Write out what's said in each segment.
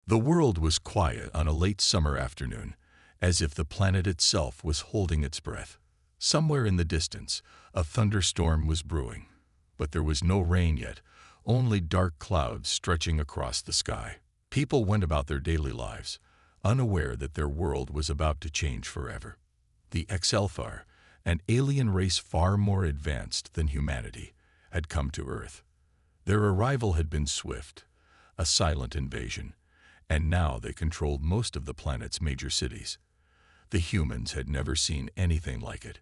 The world was quiet on a late summer afternoon, as if the planet itself was holding its breath. Somewhere in the distance, a thunderstorm was brewing, but there was no rain yet, only dark clouds stretching across the sky. People went about their daily lives, unaware that their world was about to change forever. The HFY, an alien race far more advanced than humanity, had come to Earth. Their arrival had been swift, a silent invasion, and now they controlled most of the planet's major cities. The humans had never seen anything like it.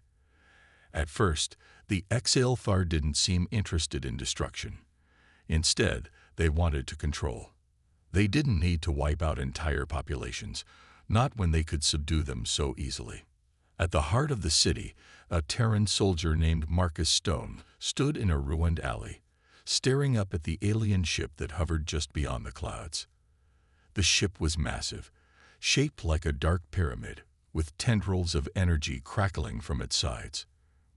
At first, the HFY didn't seem interested in destruction. Instead, they wanted to control. They didn't need to wipe out entire populations, not when they could subdue them so easily. At the heart of the city, a Terran soldier named Marcus Stone stood in a ruined alley, staring up at the alien ship that hovered just beyond the clouds. The ship was massive, shaped like a dark pyramid, with tendrils of energy crackling from its sides.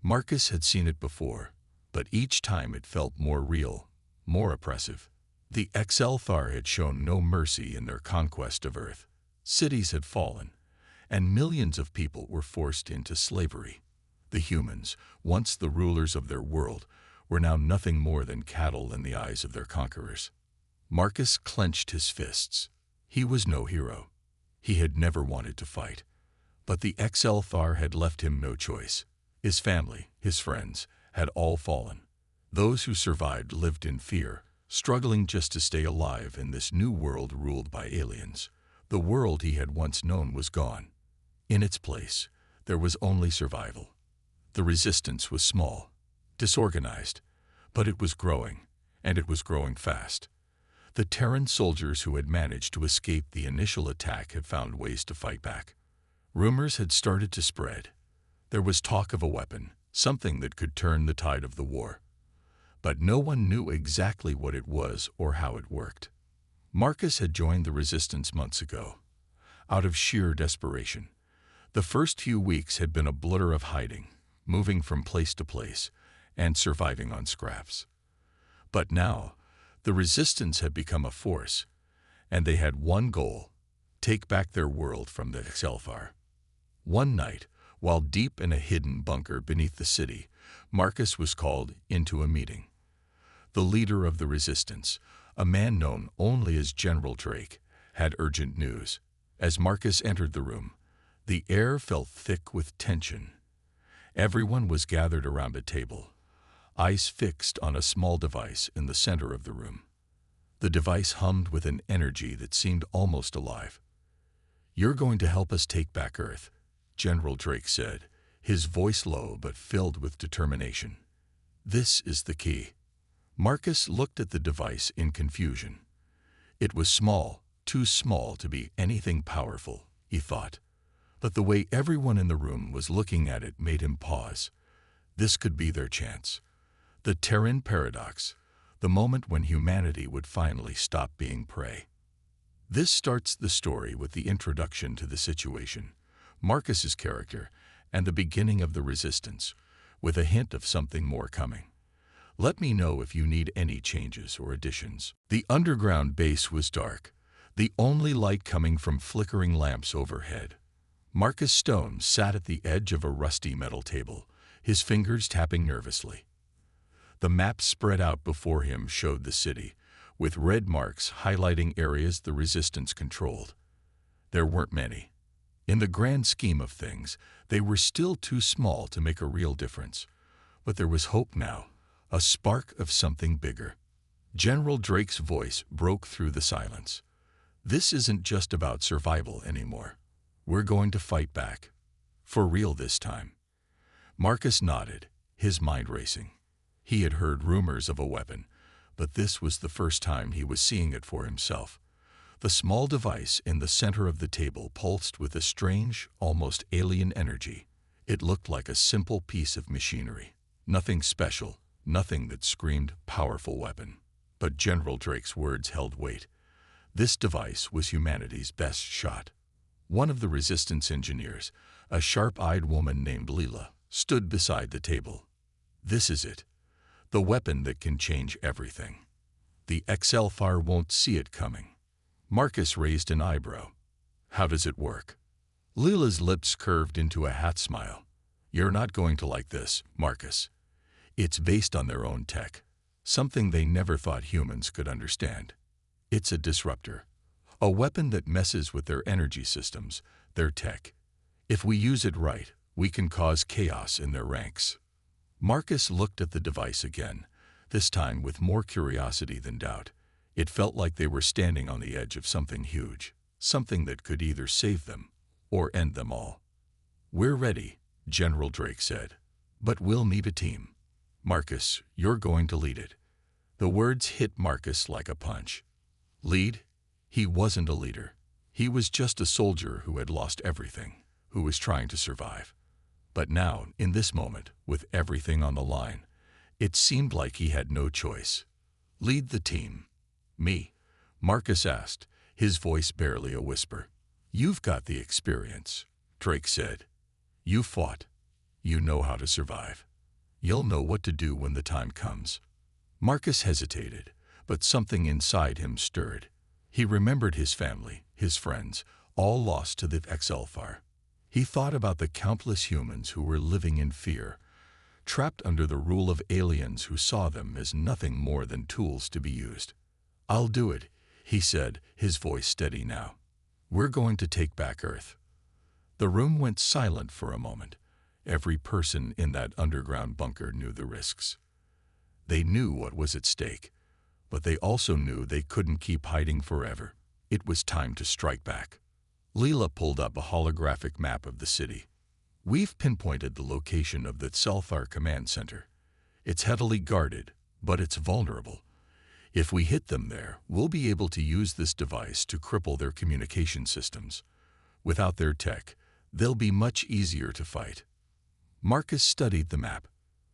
Marcus had seen it before, but each time it felt more real, more oppressive. The HFY had shown no mercy in their conquest of Earth. Cities had fallen, and millions of people were forced into slavery. The humans, once the rulers of their world, were now nothing more than cattle in the eyes of their conquerors. Marcus clenched his fists. He was no hero. He had never wanted to fight. But the HFY had left him no choice. His family, his friends, had all fallen. Those who survived lived in fear, struggling just to stay alive in this new world ruled by aliens. The world he had once known was gone. In its place, there was only survival. The resistance was small, disorganized, but it was growing, and it was growing fast. The Terran soldiers who had managed to escape the initial attack had found ways to fight back. Rumors had started to spread. There was talk of a weapon, something that could turn the tide of the war. But no one knew exactly what it was or how it worked. Marcus had joined the resistance months ago, out of sheer desperation. The first few weeks had been a blur of hiding, moving from place to place, and surviving on scraps. But now, the resistance had become a force, and they had one goal: take back their world from the HFY. One night, while deep in a hidden bunker beneath the city, Marcus was called into a meeting. The leader of the resistance, a man known only as General Drake, had urgent news. As Marcus entered the room, the air felt thick with tension. Everyone was gathered around a table, eyes fixed on a small device in the center of the room. The device hummed with an energy that seemed almost alive. "You're going to help us take back Earth," General Drake said, his voice low but filled with determination. "This is the key." Marcus looked at the device in confusion. It was small, too small to be anything powerful, he thought. But the way everyone in the room was looking at it made him pause. This could be their chance. The Terran paradox, the moment when humanity would finally stop being prey. This starts the story with the introduction to the situation, Marcus's character, and the beginning of the resistance, with a hint of something more coming. Let me know if you need any changes or additions. The underground base was dark, the only light coming from flickering lamps overhead. Marcus Stone sat at the edge of a rusty metal table, his fingers tapping nervously. The map spread out before him showed the city, with red marks highlighting areas the resistance controlled. There weren't many. In the grand scheme of things, they were still too small to make a real difference. But there was hope now, a spark of something bigger. General Drake's voice broke through the silence. "This isn't just about survival anymore. We're going to fight back. For real this time." Marcus nodded, his mind racing. He had heard rumors of a weapon, but this was the first time he was seeing it for himself. The small device in the center of the table pulsed with a strange, almost alien energy. It looked like a simple piece of machinery. Nothing special, nothing that screamed powerful weapon. But General Drake's words held weight. This device was humanity's best shot. One of the resistance engineers, a sharp-eyed woman named Leela, stood beside the table. "This is it. The weapon that can change everything. The HFY won't see it coming." Marcus raised an eyebrow. How does it work? Leela's lips curved into a hat smile. You're not going to like this, Marcus. It's based on their own tech, something they never thought humans could understand. It's a disruptor, a weapon that messes with their energy systems, their tech. If we use it right, we can cause chaos in their ranks. Marcus looked at the device again, this time with more curiosity than doubt. It felt like they were standing on the edge of something huge, something that could either save them or end them all. We're ready, General Drake said, but we'll need a team. Marcus, you're going to lead it. The words hit Marcus like a punch. Lead? He wasn't a leader. He was just a soldier who had lost everything, who was trying to survive. But now, in this moment, with everything on the line, it seemed like he had no choice. Lead the team. Me? Marcus asked, his voice barely a whisper. You've got the experience, Drake said. You fought. You know how to survive. You'll know what to do when the time comes. Marcus hesitated, but something inside him stirred. He remembered his family, his friends, all lost to the HFY. He thought about the countless humans who were living in fear, trapped under the rule of aliens who saw them as nothing more than tools to be used. I'll do it, he said, his voice steady now. We're going to take back Earth. The room went silent for a moment. Every person in that underground bunker knew the risks. They knew what was at stake, but they also knew they couldn't keep hiding forever. It was time to strike back. Leela pulled up a holographic map of the city. We've pinpointed the location of the Sci-Fi command center. It's heavily guarded, but it's vulnerable. If we hit them there, we'll be able to use this device to cripple their communication systems. Without their tech, they'll be much easier to fight. Marcus studied the map.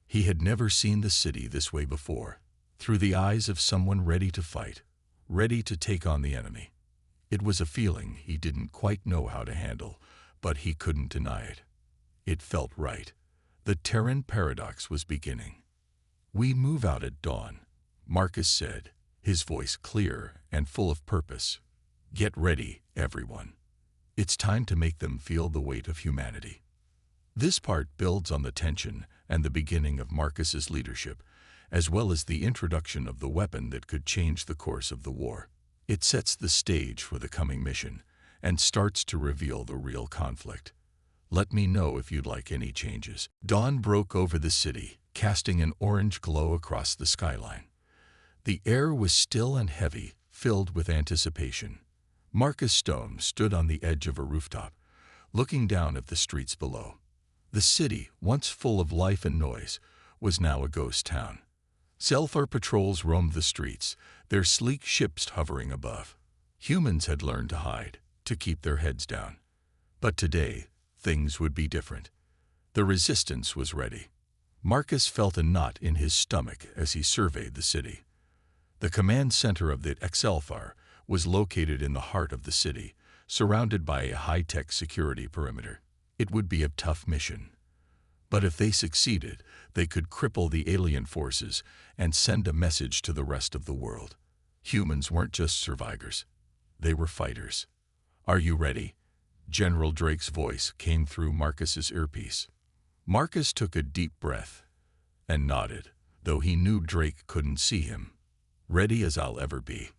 He had never seen the city this way before, through the eyes of someone ready to fight, ready to take on the enemy. It was a feeling he didn't quite know how to handle, but he couldn't deny it. It felt right. The Terran paradox was beginning. We move out at dawn, Marcus said, his voice clear and full of purpose. Get ready, everyone. It's time to make them feel the weight of humanity. This part builds on the tension and the beginning of Marcus's leadership, as well as the introduction of the weapon that could change the course of the war. It sets the stage for the coming mission and starts to reveal the real conflict. Let me know if you'd like any changes. Dawn broke over the city, casting an orange glow across the skyline. The air was still and heavy, filled with anticipation. Marcus Stone stood on the edge of a rooftop, looking down at the streets below. The city, once full of life and noise, was now a ghost town. Sci-Fi patrols roamed the streets, their sleek ships hovering above. Humans had learned to hide, to keep their heads down. But today, things would be different. The resistance was ready. Marcus felt a knot in his stomach as he surveyed the city. The command center of the HFY was located in the heart of the city, surrounded by a high-tech security perimeter. It would be a tough mission. But if they succeeded, they could cripple the alien forces and send a message to the rest of the world. Humans weren't just survivors. They were fighters. Are you ready? General Drake's voice came through Marcus's earpiece. Marcus took a deep breath and nodded, though he knew Drake couldn't see him. Ready as I'll ever be.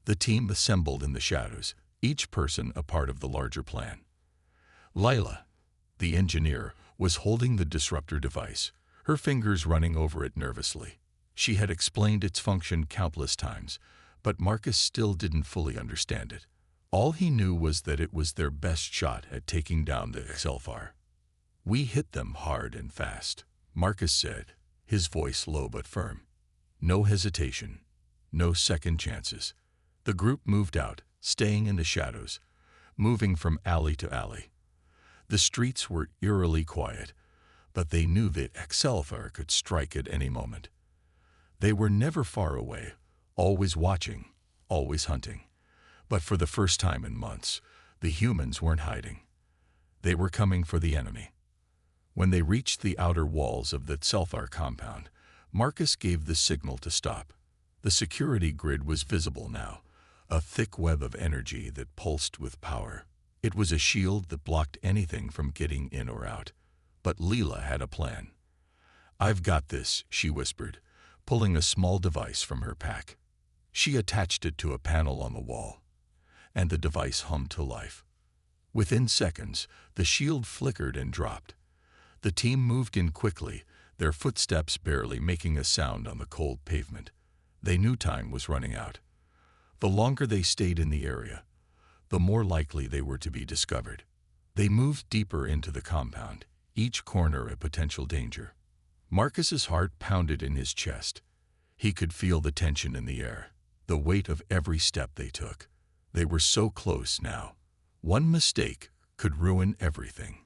The team assembled in the shadows, each person a part of the larger plan. Lila, the engineer, was holding the disruptor device, her fingers running over it nervously. She had explained its function countless times, but Marcus still didn't fully understand it. All he knew was that it was their best shot at taking down the HFY. We hit them hard and fast, Marcus said, his voice low but firm. No hesitation, no second chances. The group moved out, staying in the shadows, moving from alley to alley. The streets were eerily quiet, but they knew that HFY could strike at any moment. They were never far away, always watching, always hunting. But for the first time in months, the humans weren't hiding. They were coming for the enemy. When they reached the outer walls of the Sci-Fi compound, Marcus gave the signal to stop. The security grid was visible now, a thick web of energy that pulsed with power. It was a shield that blocked anything from getting in or out. But Leela had a plan. "I've got this," she whispered, pulling a small device from her pack. She attached it to a panel on the wall, and the device hummed to life. Within seconds, the shield flickered and dropped. The team moved in quickly, their footsteps barely making a sound on the cold pavement. They knew time was running out. The longer they stayed in the area, the more likely they were to be discovered. They moved deeper into the compound, each corner a potential danger. Marcus's heart pounded in his chest. He could feel the tension in the air, the weight of every step they took. They were so close now. One mistake could ruin everything.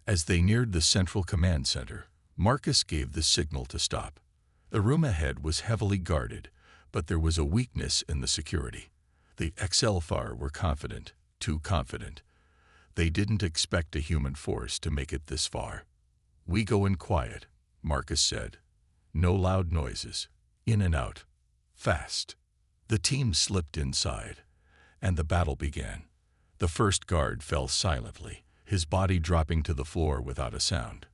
As they neared the central command center, Marcus gave the signal to stop. The room ahead was heavily guarded, but there was a weakness in the security. The HFY were confident, too confident. They didn't expect a human force to make it this far. "We go in quiet," Marcus said. "No loud noises. In and out. Fast." The team slipped inside, and the battle began. The first guard fell silently, his body dropping to the floor without a sound.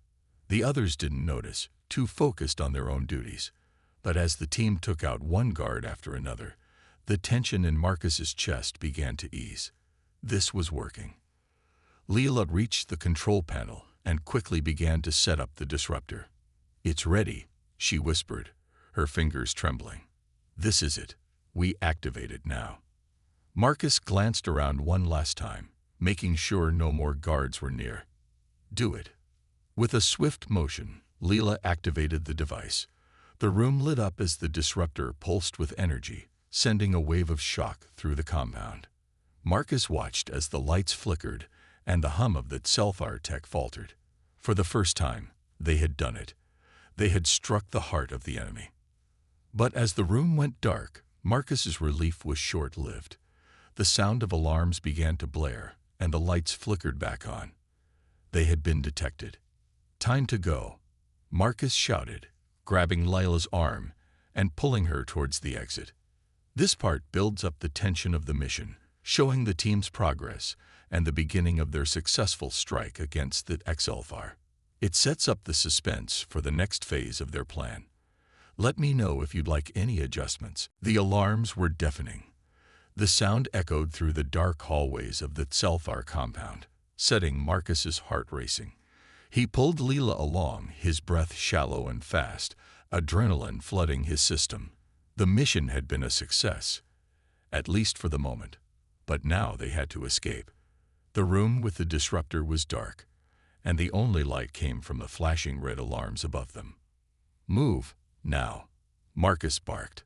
The others didn't notice, too focused on their own duties. But as the team took out one guard after another, the tension in Marcus's chest began to ease. This was working. Leela reached the control panel and quickly began to set up the disruptor. "It's ready," she whispered, her fingers trembling. "This is it. We activate it now." Marcus glanced around one last time, making sure no more guards were near. "Do it." With a swift motion, Leela activated the device. The room lit up as the disruptor pulsed with energy, sending a wave of shock through the compound. Marcus watched as the lights flickered and the hum of the Sci-Fi tech faltered. For the first time, they had done it. They had struck the heart of the enemy. But as the room went dark, Marcus's relief was short-lived. The sound of alarms began to blare, and the lights flickered back on. They had been detected. "Time to go," Marcus shouted, grabbing Leila's arm and pulling her towards the exit. This part builds up the tension of the mission, showing the team's progress and the beginning of their successful strike against the HFY. It sets up the suspense for the next phase of their plan. Let me know if you'd like any adjustments. The alarms were deafening. The sound echoed through the dark hallways of the Sci-Fi compound, setting Marcus's heart racing. He pulled Leela along, his breath shallow and fast, adrenaline flooding his system. The mission had been a success, at least for the moment, but now they had to escape. The room with the disruptor was dark, and the only light came from the flashing red alarms above them. "Move, now," Marcus barked.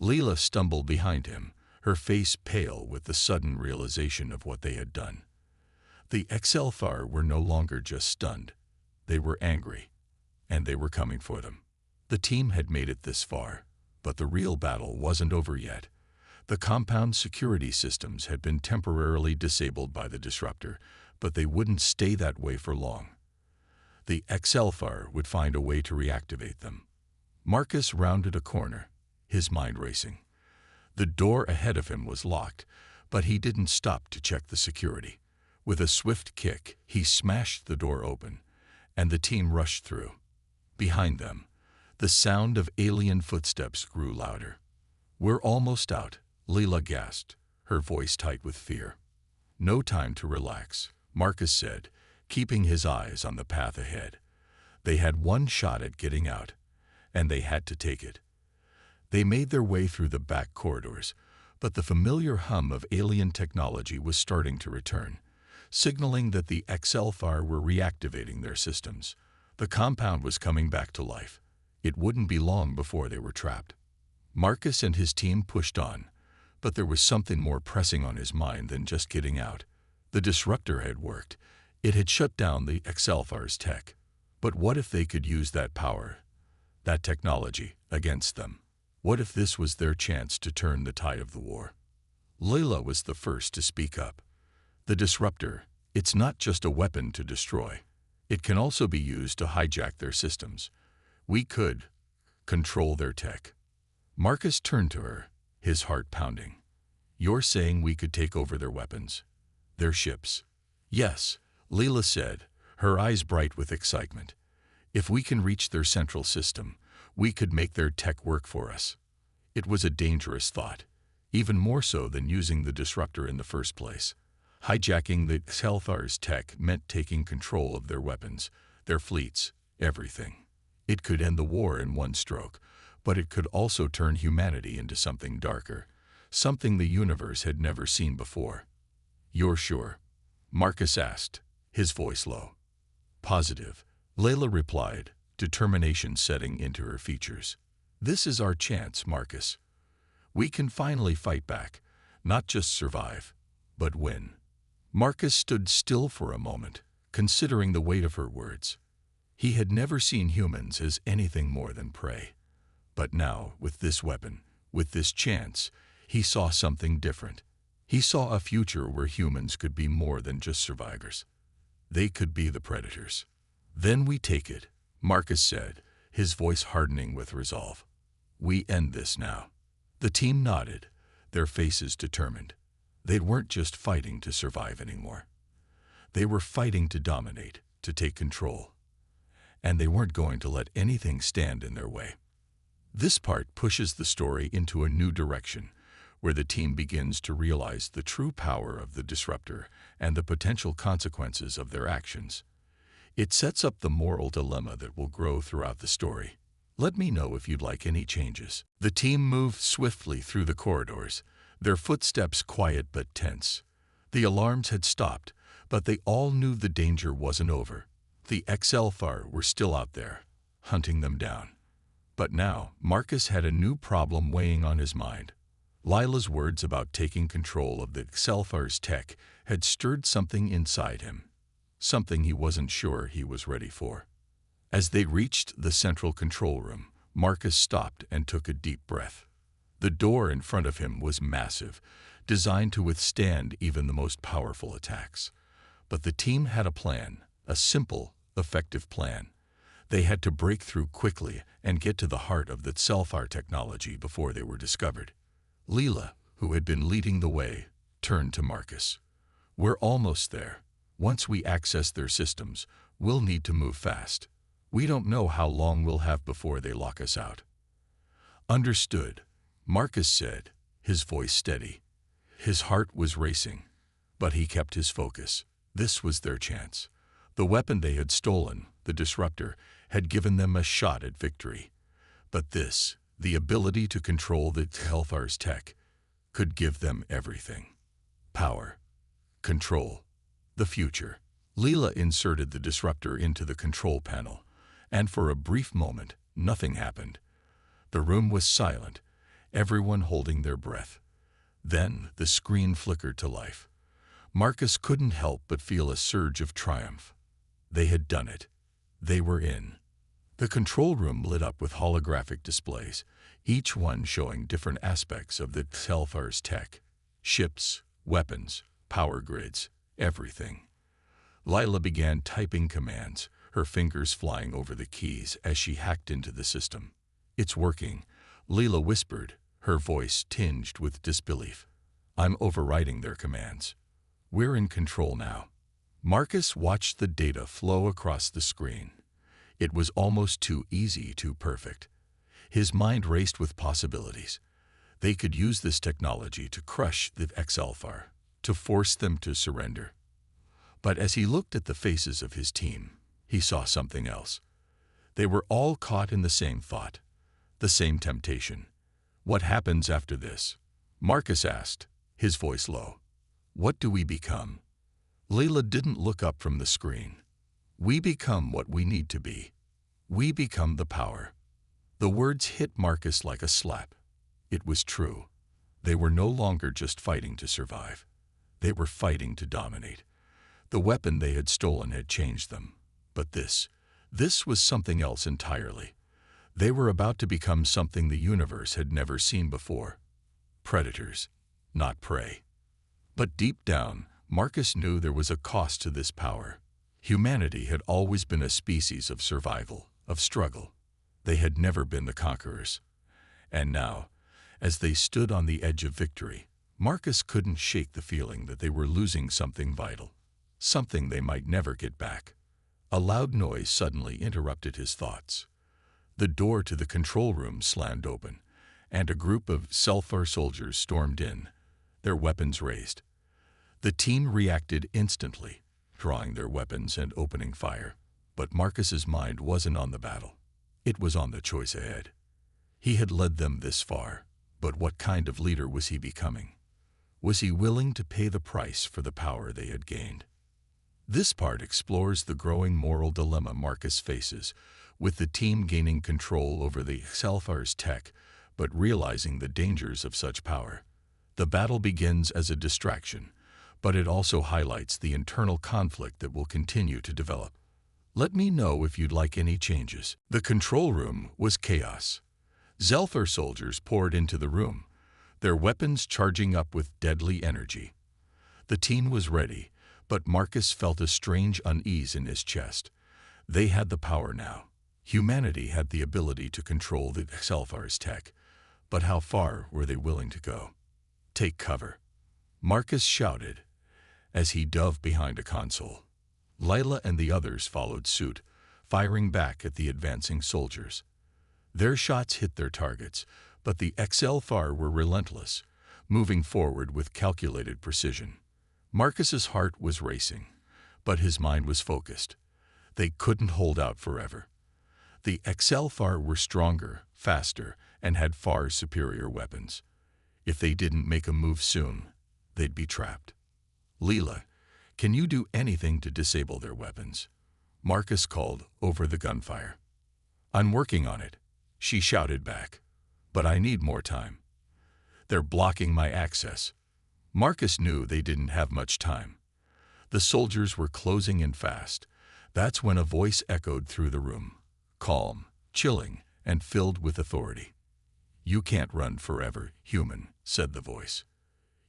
Leela stumbled behind him, her face pale with the sudden realization of what they had done. The HFY were no longer just stunned. They were angry, and they were coming for them. The team had made it this far, but the real battle wasn't over yet. The compound security systems had been temporarily disabled by the disruptor, but they wouldn't stay that way for long. The HFY would find a way to reactivate them. Marcus rounded a corner, his mind racing. The door ahead of him was locked, but he didn't stop to check the security. With a swift kick, he smashed the door open, and the team rushed through. Behind them, the sound of alien footsteps grew louder. "We're almost out," Leela gasped, her voice tight with fear. "No time to relax," Marcus said, keeping his eyes on the path ahead. They had one shot at getting out, and they had to take it. They made their way through the back corridors, but the familiar hum of alien technology was starting to return, signaling that the HFY were reactivating their systems. The compound was coming back to life. It wouldn't be long before they were trapped. Marcus and his team pushed on, but there was something more pressing on his mind than just getting out. The disruptor had worked. It had shut down the HFY's tech. But what if they could use that power, that technology, against them? What if this was their chance to turn the tide of the war? Leila was the first to speak up. "The disruptor, it's not just a weapon to destroy. It can also be used to hijack their systems. We could control their tech." Marcus turned to her, his heart pounding. You're saying we could take over their weapons, their ships? Yes, Leela said, her eyes bright with excitement. If we can reach their central system, we could make their tech work for us. It was a dangerous thought, even more so than using the disruptor in the first place. Hijacking the Xelthar's tech meant taking control of their weapons, their fleets, everything. It could end the war in one stroke, but it could also turn humanity into something darker, something the universe had never seen before. You're sure? Marcus asked, his voice low. Positive, Layla replied, determination setting into her features. This is our chance, Marcus. We can finally fight back, not just survive, but win. Marcus stood still for a moment, considering the weight of her words. He had never seen humans as anything more than prey. But now, with this weapon, with this chance, he saw something different. He saw a future where humans could be more than just survivors. They could be the predators. Then we take it, Marcus said, his voice hardening with resolve. We end this now. The team nodded, their faces determined. They weren't just fighting to survive anymore. They were fighting to dominate, to take control. And they weren't going to let anything stand in their way. This part pushes the story into a new direction, where the team begins to realize the true power of the disruptor and the potential consequences of their actions. It sets up the moral dilemma that will grow throughout the story. Let me know if you'd like any changes. The team moved swiftly through the corridors, their footsteps quiet but tense. The alarms had stopped, but they all knew the danger wasn't over. The Xelthar were still out there, hunting them down. But now, Marcus had a new problem weighing on his mind. Lila's words about taking control of the Xelthar's tech had stirred something inside him, something he wasn't sure he was ready for. As they reached the central control room, Marcus stopped and took a deep breath. The door in front of him was massive, designed to withstand even the most powerful attacks. But the team had a plan, a simple, effective plan. They had to break through quickly and get to the heart of the Xelthar technology before they were discovered. Leela, who had been leading the way, turned to Marcus. We're almost there. Once we access their systems, we'll need to move fast. We don't know how long we'll have before they lock us out. Understood, Marcus said, his voice steady. His heart was racing, but he kept his focus. This was their chance. The weapon they had stolen, the disruptor, had given them a shot at victory. But this, the ability to control the Xelthar's tech, could give them everything. Power, control, the future. Leela inserted the disruptor into the control panel, and for a brief moment, nothing happened. The room was silent, everyone holding their breath. Then the screen flickered to life. Marcus couldn't help but feel a surge of triumph. They had done it. They were in. The control room lit up with holographic displays, each one showing different aspects of the Xelthar's tech. Ships, weapons, power grids, everything. Lila began typing commands, her fingers flying over the keys as she hacked into the system. It's working, Leela whispered, her voice tinged with disbelief. I'm overriding their commands. We're in control now. Marcus watched the data flow across the screen. It was almost too easy, too perfect. His mind raced with possibilities. They could use this technology to crush the Xelthar, to force them to surrender. But as he looked at the faces of his team, he saw something else. They were all caught in the same thought, the same temptation. What happens after this? Marcus asked, his voice low. What do we become? Leela didn't look up from the screen. We become what we need to be. We become the power. The words hit Marcus like a slap. It was true. They were no longer just fighting to survive. They were fighting to dominate. The weapon they had stolen had changed them. But this was something else entirely. They were about to become something the universe had never seen before. Predators, not prey. But deep down, Marcus knew there was a cost to this power. Humanity had always been a species of survival, of struggle. They had never been the conquerors. And now, as they stood on the edge of victory, Marcus couldn't shake the feeling that they were losing something vital, something they might never get back. A loud noise suddenly interrupted his thoughts. The door to the control room slammed open, and a group of Sci-Fi soldiers stormed in, their weapons raised. The team reacted instantly, drawing their weapons and opening fire. But Marcus's mind wasn't on the battle. It was on the choice ahead. He had led them this far, but what kind of leader was he becoming? Was he willing to pay the price for the power they had gained? This part explores the growing moral dilemma Marcus faces, with the team gaining control over the Sci-Fi's tech, but realizing the dangers of such power. The battle begins as a distraction, but it also highlights the internal conflict that will continue to develop. Let me know if you'd like any changes. The control room was chaos. Sci-Fi soldiers poured into the room, their weapons charging up with deadly energy. The team was ready, but Marcus felt a strange unease in his chest. They had the power now. Humanity had the ability to control the Sci-Fi's tech, but how far were they willing to go? Take cover, Marcus shouted as he dove behind a console. Lila and the others followed suit, firing back at the advancing soldiers. Their shots hit their targets, but the Sci-Fi were relentless, moving forward with calculated precision. Marcus's heart was racing, but his mind was focused. They couldn't hold out forever. The Sci-Fi were stronger, faster, and had far superior weapons. If they didn't make a move soon, they'd be trapped. Leela, can you do anything to disable their weapons? Marcus called over the gunfire. I'm working on it, she shouted back. But I need more time. They're blocking my access. Marcus knew they didn't have much time. The soldiers were closing in fast. That's when a voice echoed through the room, calm, chilling, and filled with authority. You can't run forever, human, said the voice.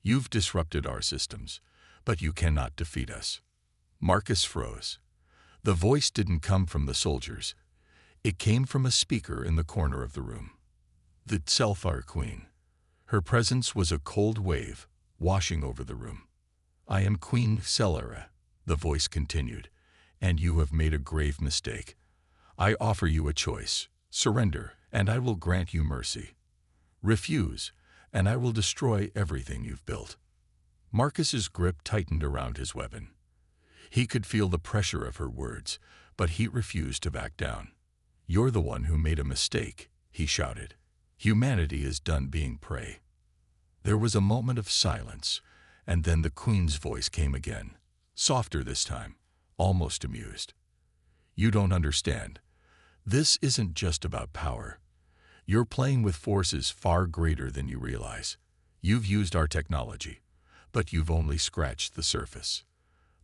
You've disrupted our systems, but you cannot defeat us. Marcus froze. The voice didn't come from the soldiers. It came from a speaker in the corner of the room. The Sci-Fi Queen. Her presence was a cold wave, washing over the room. I am Queen Celera, the voice continued, and you have made a grave mistake. I offer you a choice. Surrender, and I will grant you mercy. Refuse, and I will destroy everything you've built. Marcus's grip tightened around his weapon. He could feel the pressure of her words, but he refused to back down. You're the one who made a mistake, he shouted. Humanity is done being prey. There was a moment of silence, and then the Queen's voice came again, softer this time, almost amused. You don't understand. This isn't just about power. You're playing with forces far greater than you realize. You've used our technology, but you've only scratched the surface.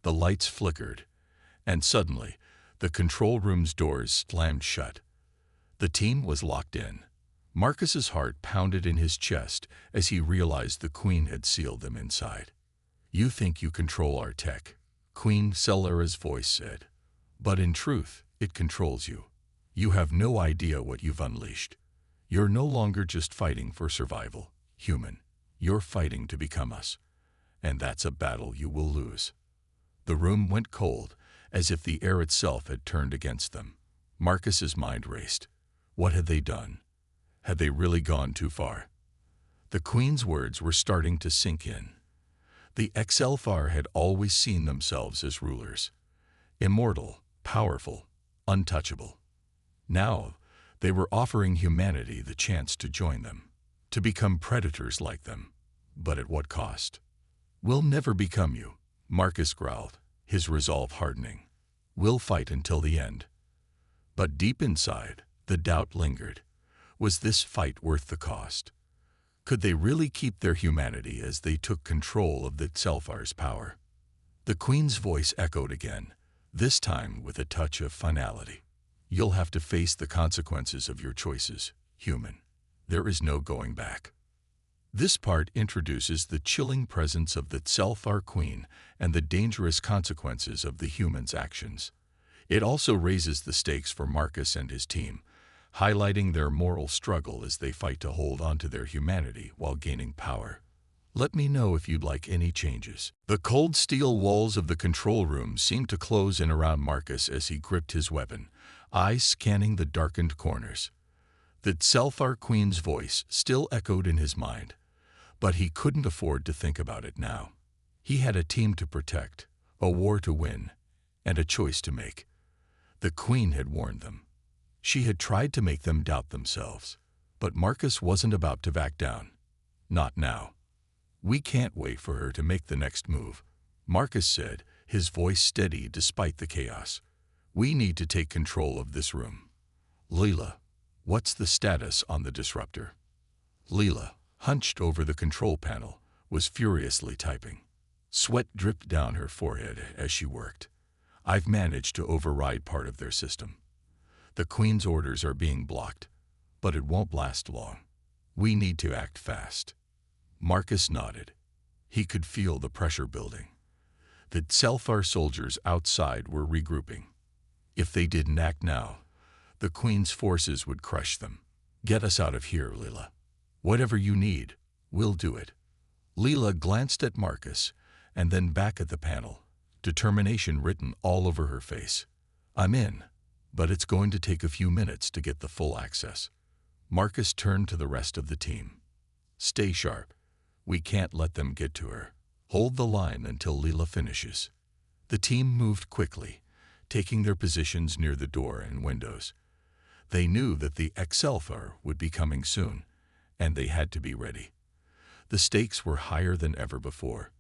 The lights flickered, and suddenly, the control room's doors slammed shut. The team was locked in. Marcus's heart pounded in his chest as he realized the Queen had sealed them inside. You think you control our tech, Queen Celera's voice said. But in truth, it controls you. You have no idea what you've unleashed. You're no longer just fighting for survival, human. You're fighting to become us. And that's a battle you will lose. The room went cold, as if the air itself had turned against them. Marcus's mind raced. What had they done? Had they really gone too far? The Queen's words were starting to sink in. The Sci-Fi had always seen themselves as rulers. Immortal, powerful, untouchable. Now, they were offering humanity the chance to join them, to become predators like them. But at what cost? We'll never become you, Marcus growled, his resolve hardening. We'll fight until the end. But deep inside, the doubt lingered. Was this fight worth the cost? Could they really keep their humanity as they took control of the Sci-Fi's power? The Queen's voice echoed again, this time with a touch of finality. You'll have to face the consequences of your choices, human. There is no going back. This part introduces the chilling presence of the Sci-Fi Queen and the dangerous consequences of the human's actions. It also raises the stakes for Marcus and his team, highlighting their moral struggle as they fight to hold on to their humanity while gaining power. Let me know if you'd like any changes. The cold steel walls of the control room seemed to close in around Marcus as he gripped his weapon, eyes scanning the darkened corners. The Scifi Queen's voice still echoed in his mind, but he couldn't afford to think about it now. He had a team to protect, a war to win, and a choice to make. The Queen had warned them. She had tried to make them doubt themselves, but Marcus wasn't about to back down. Not now. We can't wait for her to make the next move, Marcus said, his voice steady despite the chaos. We need to take control of this room. Leela, what's the status on the disruptor? Leela, hunched over the control panel, was furiously typing. Sweat dripped down her forehead as she worked. I've managed to override part of their system. The Queen's orders are being blocked, but it won't last long. We need to act fast. Marcus nodded. He could feel the pressure building. The Scifi soldiers outside were regrouping. If they didn't act now, the Queen's forces would crush them. Get us out of here, Leela. Whatever you need, we'll do it. Leela glanced at Marcus and then back at the panel, determination written all over her face. I'm in, but it's going to take a few minutes to get the full access. Marcus turned to the rest of the team. Stay sharp. We can't let them get to her. Hold the line until Leela finishes. The team moved quickly, taking their positions near the door and windows. They knew that the Scifi would be coming soon, and they had to be ready. The stakes were higher than ever before.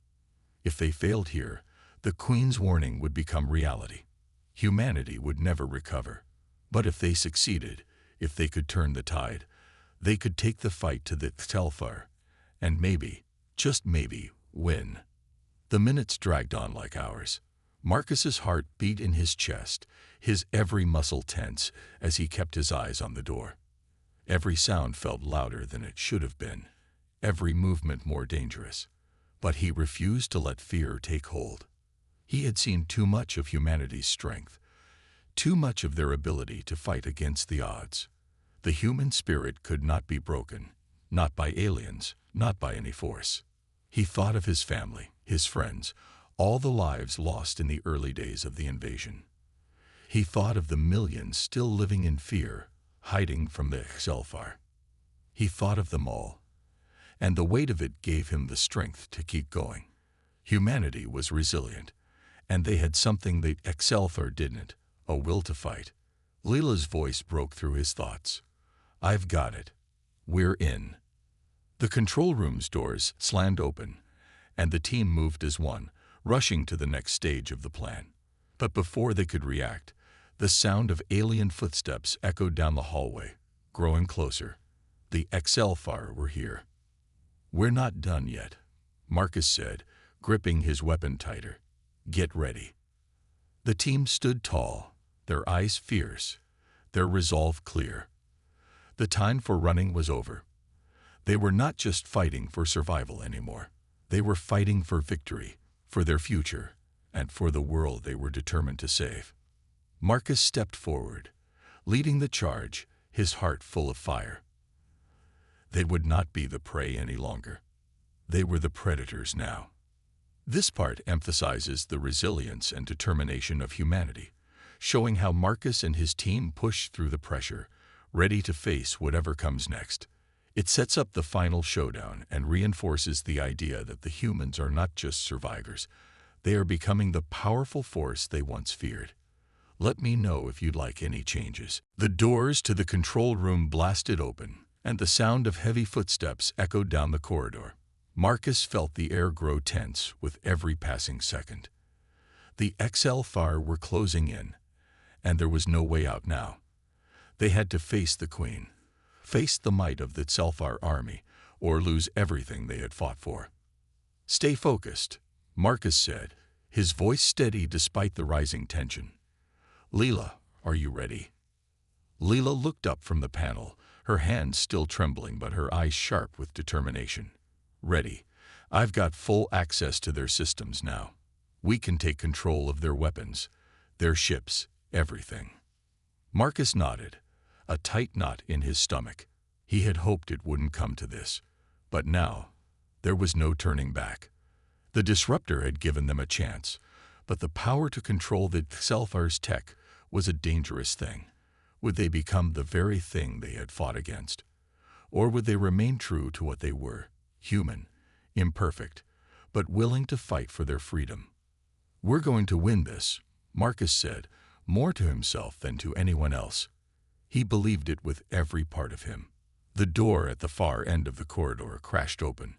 If they failed here, the Queen's warning would become reality. Humanity would never recover. But if they succeeded, if they could turn the tide, they could take the fight to the Scifi, and maybe, just maybe, win. The minutes dragged on like hours. Marcus's heart beat in his chest, his every muscle tense as he kept his eyes on the door. Every sound felt louder than it should have been, every movement more dangerous. But he refused to let fear take hold. He had seen too much of humanity's strength, too much of their ability to fight against the odds. The human spirit could not be broken, not by aliens, not by any force. He thought of his family, his friends, all the lives lost in the early days of the invasion. He thought of the millions still living in fear, hiding from the Scifi. He thought of them all, and the weight of it gave him the strength to keep going. Humanity was resilient, and they had something the Scifi didn't, a will to fight. Leela's voice broke through his thoughts. I've got it. We're in. The control room's doors slammed open, and the team moved as one, rushing to the next stage of the plan. But before they could react, the sound of alien footsteps echoed down the hallway, growing closer. The Scifi were here. We're not done yet, Marcus said, gripping his weapon tighter. Get ready. The team stood tall, their eyes fierce, their resolve clear. The time for running was over. They were not just fighting for survival anymore. They were fighting for victory, for their future, and for the world they were determined to save. Marcus stepped forward, leading the charge, his heart full of fire. They would not be the prey any longer. They were the predators now. This part emphasizes the resilience and determination of humanity, showing how Marcus and his team push through the pressure, ready to face whatever comes next. It sets up the final showdown and reinforces the idea that the humans are not just survivors. They are becoming the powerful force they once feared. Let me know if you'd like any changes. The doors to the control room blasted open, and the sound of heavy footsteps echoed down the corridor. Marcus felt the air grow tense with every passing second. The Scifi were closing in, and there was no way out now. They had to face the Queen, face the might of the Scifi army, or lose everything they had fought for. Stay focused, Marcus said, his voice steady despite the rising tension. Leela, are you ready? Leela looked up from the panel, her hands still trembling but her eyes sharp with determination. Ready. I've got full access to their systems now. We can take control of their weapons, their ships, everything. Marcus nodded, a tight knot in his stomach. He had hoped it wouldn't come to this, but now, There was no turning back. The disruptor had given them a chance, but the power to control the Scifi's tech was a dangerous thing. Would they become the very thing they had fought against? Or would they remain true to what they were, human, imperfect, but willing to fight for their freedom? "We're going to win this," Marcus said, more to himself than to anyone else. He believed it with every part of him. The door at the far end of the corridor crashed open,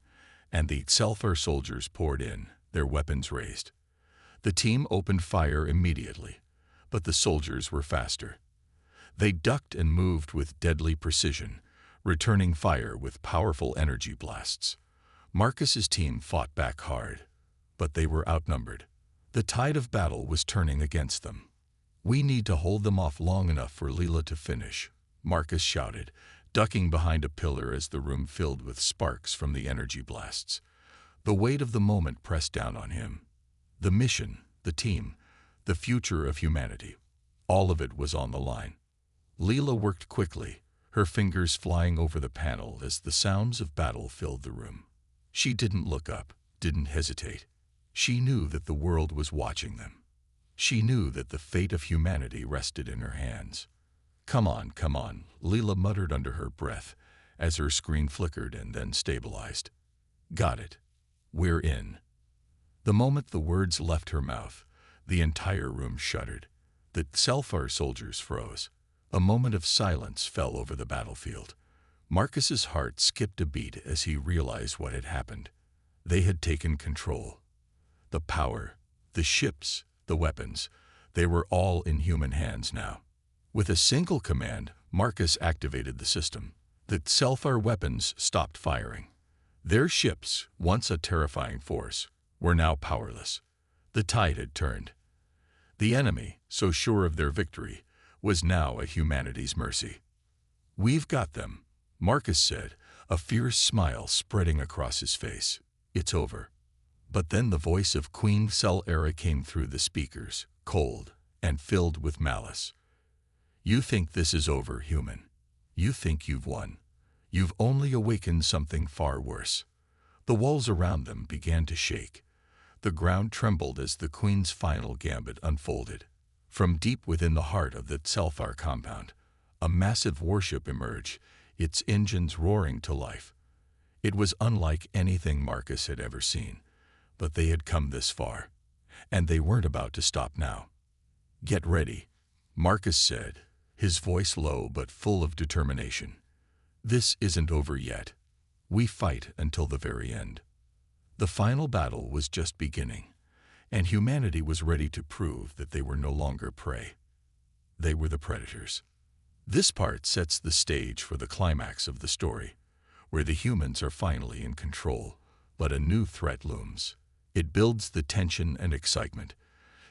and the Scifi soldiers poured in, their weapons raised. The team opened fire immediately, but the soldiers were faster. They ducked and moved with deadly precision, returning fire with powerful energy blasts. Marcus's team fought back hard, but they were outnumbered. The tide of battle was turning against them. "We need to hold them off long enough for Leela to finish," Marcus shouted, ducking behind a pillar as the room filled with sparks from the energy blasts. The weight of the moment pressed down on him. The mission, the team, the future of humanity, all of it was on the line. Leela worked quickly, her fingers flying over the panel as the sounds of battle filled the room. She didn't look up, didn't hesitate. She knew that the world was watching them. She knew that the fate of humanity rested in her hands. Come on," Leela muttered under her breath as her screen flickered and then stabilized. "Got it. We're in." The moment the words left her mouth, the entire room shuddered. The Scifi soldiers froze. A moment of silence fell over the battlefield. Marcus's heart skipped a beat as he realized what had happened. They had taken control. The power, the ships, the weapons, they were all in human hands now. With a single command, Marcus activated the system. The Scifi weapons stopped firing. Their ships, once a terrifying force, were now powerless. The tide had turned. The enemy, so sure of their victory, was now at humanity's mercy. "We've got them," Marcus said, a fierce smile spreading across his face. "It's over." But then the voice of Queen Cell-Era came through the speakers, cold and filled with malice. "You think this is over, human. You think you've won. You've only awakened something far worse." The walls around them began to shake. The ground trembled as the Queen's final gambit unfolded. From deep within the heart of the Scifi compound, a massive warship emerged, its engines roaring to life. It was unlike anything Marcus had ever seen, but they had come this far, and they weren't about to stop now. "Get ready," Marcus said, his voice low but full of determination. "This isn't over yet. We fight until the very end." The final battle was just beginning, and humanity was ready to prove that they were no longer prey. They were the predators. This part sets the stage for the climax of the story, where the humans are finally in control, but a new threat looms. It builds the tension and excitement,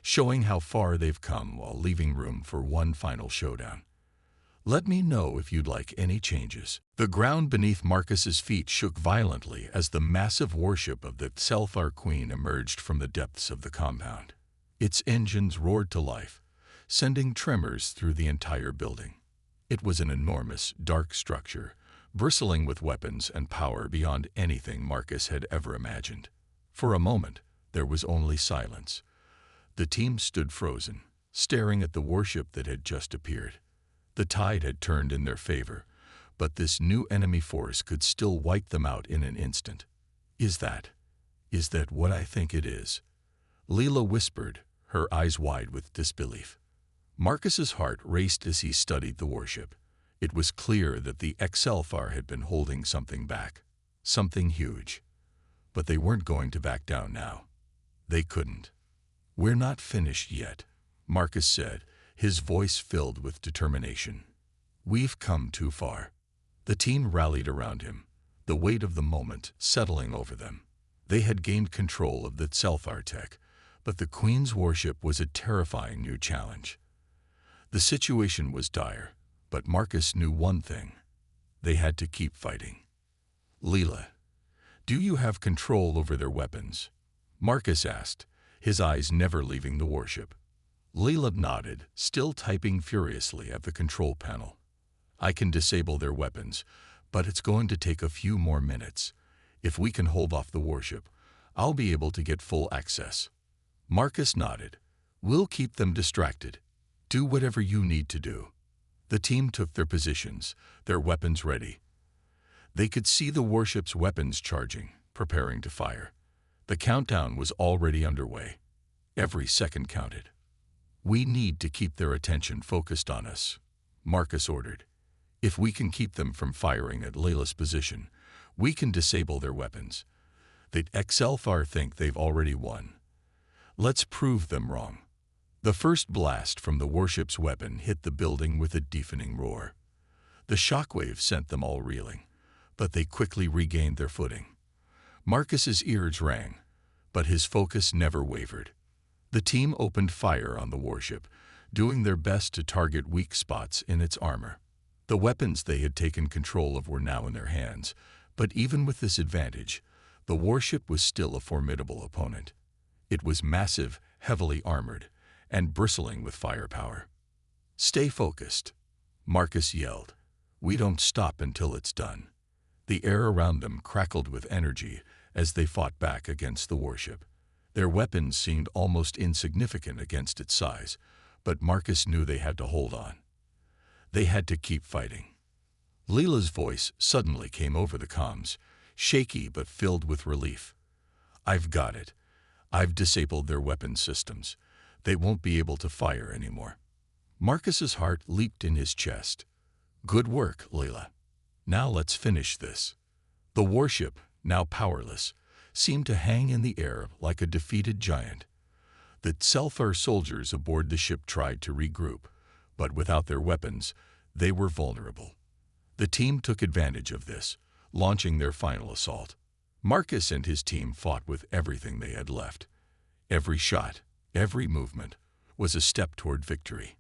showing how far they've come while leaving room for one final showdown. Let me know if you'd like any changes. The ground beneath Marcus's feet shook violently as the massive warship of the Scifi Queen emerged from the depths of the compound. Its engines roared to life, sending tremors through the entire building. It was an enormous, dark structure, bristling with weapons and power beyond anything Marcus had ever imagined. For a moment, there was only silence. The team stood frozen, staring at the warship that had just appeared. The tide had turned in their favor, but this new enemy force could still wipe them out in an instant. Is that what I think it is?" Leela whispered, her eyes wide with disbelief. Marcus's heart raced as he studied the warship. It was clear that the Scifi had been holding something back, something huge. But they weren't going to back down now. They couldn't. "We're not finished yet," Marcus said, his voice filled with determination. "We've come too far." The team rallied around him, the weight of the moment settling over them. They had gained control of the Scifi tech, but the Queen's warship was a terrifying new challenge. The situation was dire, but Marcus knew one thing. They had to keep fighting. "Leela, do you have control over their weapons?" Marcus asked, his eyes never leaving the warship. Leela nodded, still typing furiously at the control panel. "I can disable their weapons, but it's going to take a few more minutes. If we can hold off the warship, I'll be able to get full access. Marcus nodded. We'll keep them distracted. Do whatever you need to do. The team took their positions, their weapons ready. They could see the warship's weapons charging, preparing to fire. The countdown was already underway. Every second counted. We need to keep their attention focused on us, Marcus ordered. If we can keep them from firing at Layla's position, we can disable their weapons. The HFY think they've already won. Let's prove them wrong. The first blast from the warship's weapon hit the building with a deafening roar. The shockwave sent them all reeling, but they quickly regained their footing. Marcus's ears rang, but his focus never wavered. The team opened fire on the warship, doing their best to target weak spots in its armor. The weapons they had taken control of were now in their hands, but even with this advantage, the warship was still a formidable opponent. It was massive, heavily armored, and bristling with firepower. Stay focused, Marcus yelled. We don't stop until it's done. The air around them crackled with energy as they fought back against the warship. Their weapons seemed almost insignificant against its size, but Marcus knew they had to hold on. They had to keep fighting. Leela's voice suddenly came over the comms, shaky but filled with relief. I've got it. I've disabled their weapon systems. They won't be able to fire anymore. Marcus's heart leaped in his chest. Good work, Leela. Now let's finish this. The warship, now powerless, seemed to hang in the air like a defeated giant. The Scifi soldiers aboard the ship tried to regroup, but without their weapons, they were vulnerable. The team took advantage of this, launching their final assault. Marcus and his team fought with everything they had left. Every shot, every movement, was a step toward victory.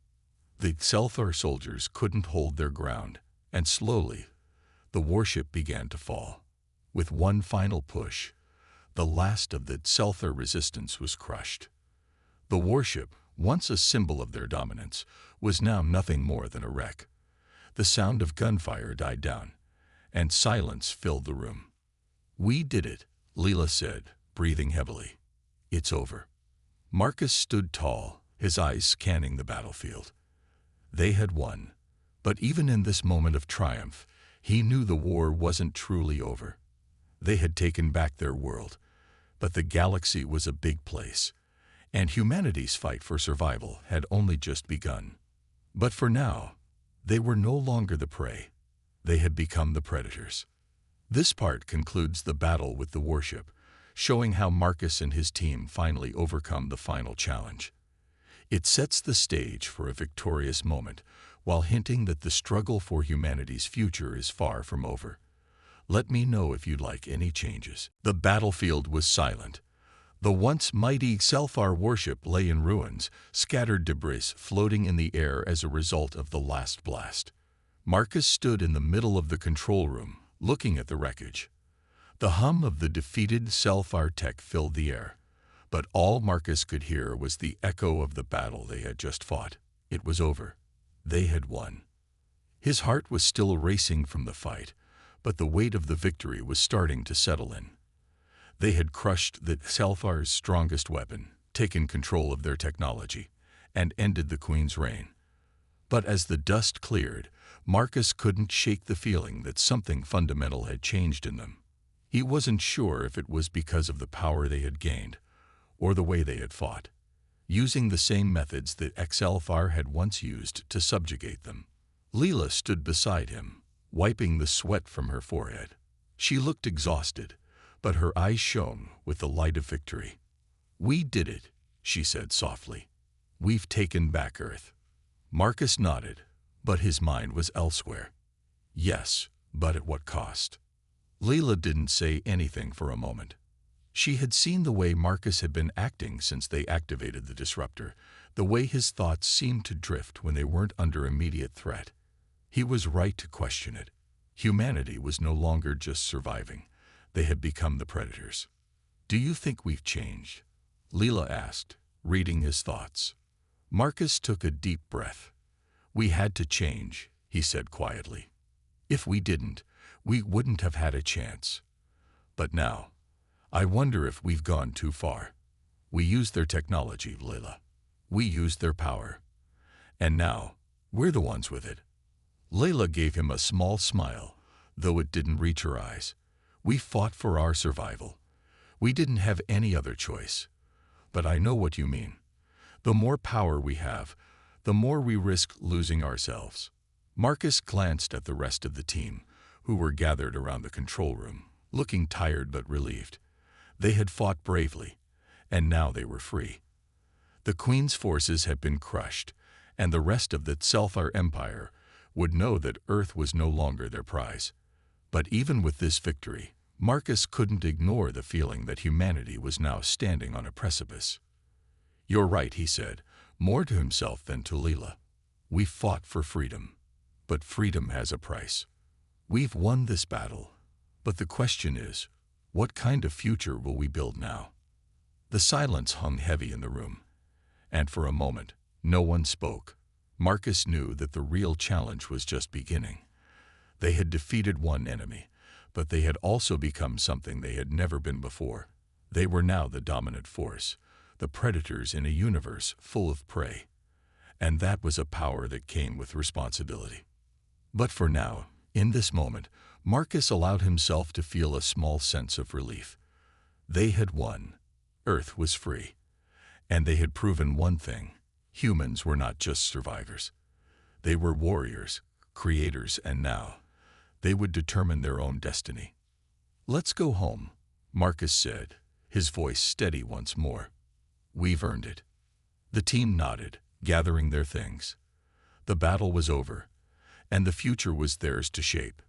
The Scifi soldiers couldn't hold their ground, and slowly, the warship began to fall. With one final push, the last of the Scifi resistance was crushed. The warship, once a symbol of their dominance, was now nothing more than a wreck. The sound of gunfire died down, and silence filled the room. We did it, Leela said, breathing heavily. It's over. Marcus stood tall, his eyes scanning the battlefield. They had won, but even in this moment of triumph, he knew the war wasn't truly over. They had taken back their world, but the galaxy was a big place, and humanity's fight for survival had only just begun. But for now, they were no longer the prey. They had become the predators. This part concludes the battle with the warship, showing how Marcus and his team finally overcome the final challenge. It sets the stage for a victorious moment, while hinting that the struggle for humanity's future is far from over. Let me know if you'd like any changes. The battlefield was silent. The once mighty Scifi warship lay in ruins, scattered debris floating in the air as a result of the last blast. Marcus stood in the middle of the control room, looking at the wreckage. The hum of the defeated Scifi tech filled the air, but all Marcus could hear was the echo of the battle they had just fought. It was over. They had won. His heart was still racing from the fight, but the weight of the victory was starting to settle in. They had crushed the Scifi's strongest weapon, taken control of their technology, and ended the Queen's reign. But as the dust cleared, Marcus couldn't shake the feeling that something fundamental had changed in them. He wasn't sure if it was because of the power they had gained, or the way they had fought, using the same methods that Scifi had once used to subjugate them. Leela stood beside him, wiping the sweat from her forehead. She looked exhausted, but her eyes shone with the light of victory. We did it, she said softly. We've taken back Earth. Marcus nodded, but his mind was elsewhere. Yes, but at what cost? Leela didn't say anything for a moment. She had seen the way Marcus had been acting since they activated the disruptor, the way his thoughts seemed to drift when they weren't under immediate threat. He was right to question it. Humanity was no longer just surviving. They had become the predators. Do you think we've changed? Leela asked, reading his thoughts. Marcus took a deep breath. We had to change, he said quietly. If we didn't, we wouldn't have had a chance. But now, I wonder if we've gone too far. We used their technology, Layla. We used their power. And now, we're the ones with it. Layla gave him a small smile, though it didn't reach her eyes. We fought for our survival. We didn't have any other choice. But I know what you mean. The more power we have, the more we risk losing ourselves. Marcus glanced at the rest of the team, who were gathered around the control room, looking tired but relieved. They had fought bravely, and now they were free. The Queen's forces had been crushed, and the rest of the Sci-Fi Empire would know that Earth was no longer their prize. But even with this victory, Marcus couldn't ignore the feeling that humanity was now standing on a precipice. "You're right," he said, more to himself than to Leela. "We fought for freedom, but freedom has a price. We've won this battle, but the question is, what kind of future will we build now?" The silence hung heavy in the room, and for a moment, no one spoke. Marcus knew that the real challenge was just beginning. They had defeated one enemy, but they had also become something they had never been before. They were now the dominant force, the predators in a universe full of prey. And that was a power that came with responsibility. But for now, in this moment, Marcus allowed himself to feel a small sense of relief. They had won. Earth was free. And they had proven one thing: humans were not just survivors. They were warriors, creators, and now they would determine their own destiny. "Let's go home," Marcus said, his voice steady once more. "We've earned it." The team nodded, gathering their things. The battle was over, and the future was theirs to shape.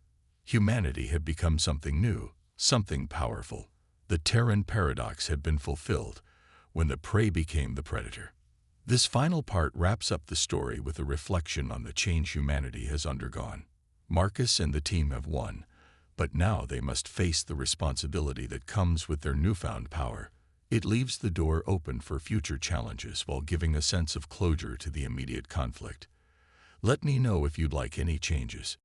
Humanity had become something new, something powerful. The Terran paradox had been fulfilled when the prey became the predator. This final part wraps up the story with a reflection on the change humanity has undergone. Marcus and the team have won, but now they must face the responsibility that comes with their newfound power. It leaves the door open for future challenges while giving a sense of closure to the immediate conflict. Let me know if you'd like any changes.